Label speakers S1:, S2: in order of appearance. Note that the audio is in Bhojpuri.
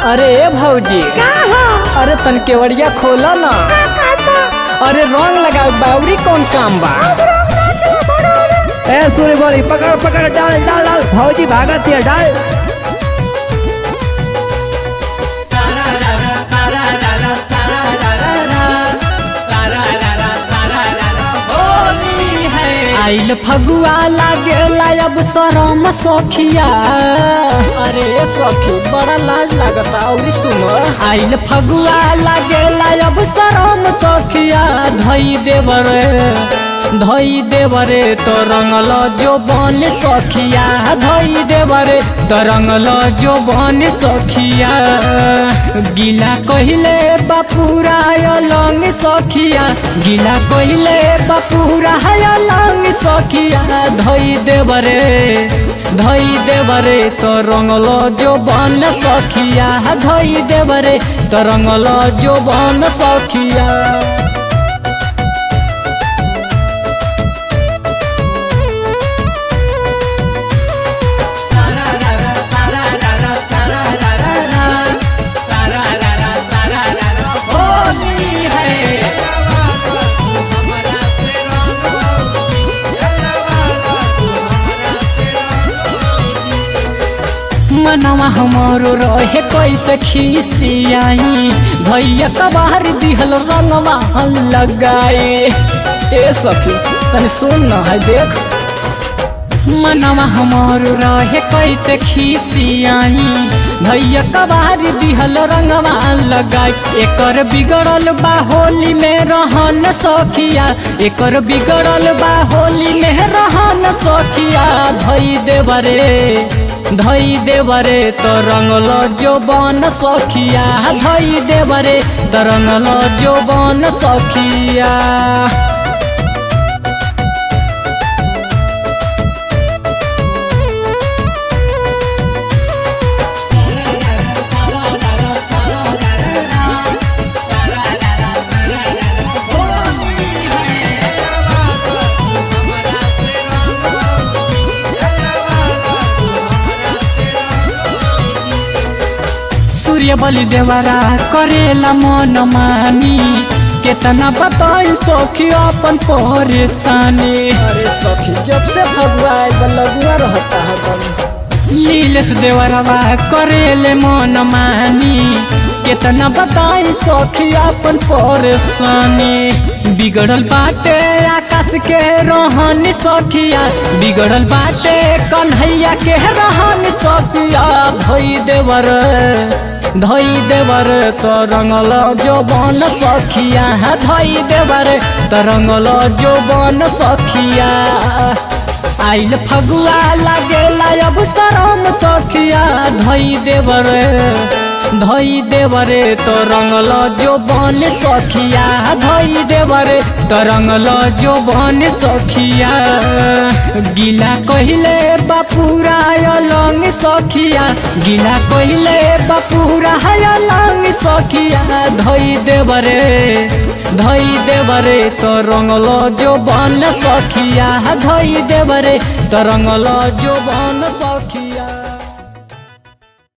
S1: अरे भौजी
S2: का हो?
S1: अरे तन केवड़िया खोला ना। अरे रंग लगाओ बाउरी कौन काम बा।
S3: ए सूर्य बोली पकड़ पकड़ डाल डाल डाल भौजी भागत है डाल।
S1: आइल फगुआ लागेला अब शरम सखिया। अरे सखी बड़ा लाज लगता और सुनो। आइल फगुआ लागेला अब शरम सखिया। धई देवरे तो रंगल जो बन सखिया। धई देवरे तो रंगल जो बन सखिया। गिला कहिले बापूरा लंग सखिया। गिला कहिले बापूरा लंग सखिया। धई देवरे तो रंगल जो बन सखिया। धई देवरे तो रंगल जो बन सखिया। मनवा हमारो रहे कैसे खिसियाई। भैया कबार दिहल रंगवा लगाए। ए सखी तनी सुन न है देख। मनवा हमारो रहे कैसे खिसियाई। भैया कबार दिहल रंगवा लगाए। एकर बिगड़ल बा होली में रहन सखिया। एकर बिगड़ल बा होली में रहन सखिया। धई देवरे तो रंगल जो बन सखिया। धई देवरे तो रंगल जो बन सखिया। सूर्य बलि देवरा करेला मन मानी। केतना बताई सखी अपन परेशानी। अरे सखी जब से फगुआ लगुआ रहता है। नीलेश देवरवा करेले मन मानी। केतना बताई सखी अपन परेशानी। बिगड़ल बाटे आकाश के रहन सखिया। बिगड़ल बाटे कन्हैया के रहन सखिया। धई देवर तो रंगल जो बन सखिया। धई देवर तो रंगल जो बन सखिया। आइल फगुआ लागेला अब शरम सखिया। धई देवरे तो रंगल जो बन सखिया। धई देवरे तो रंगल जो बन सखिया। गिला कहिले बापूरा लंग सखिया। गिला कहिले बापूरा लंग सखिया। धई देवरे तो रंगल जो बन सखिया। धई देवरे तो रंगल जो बन सखिया।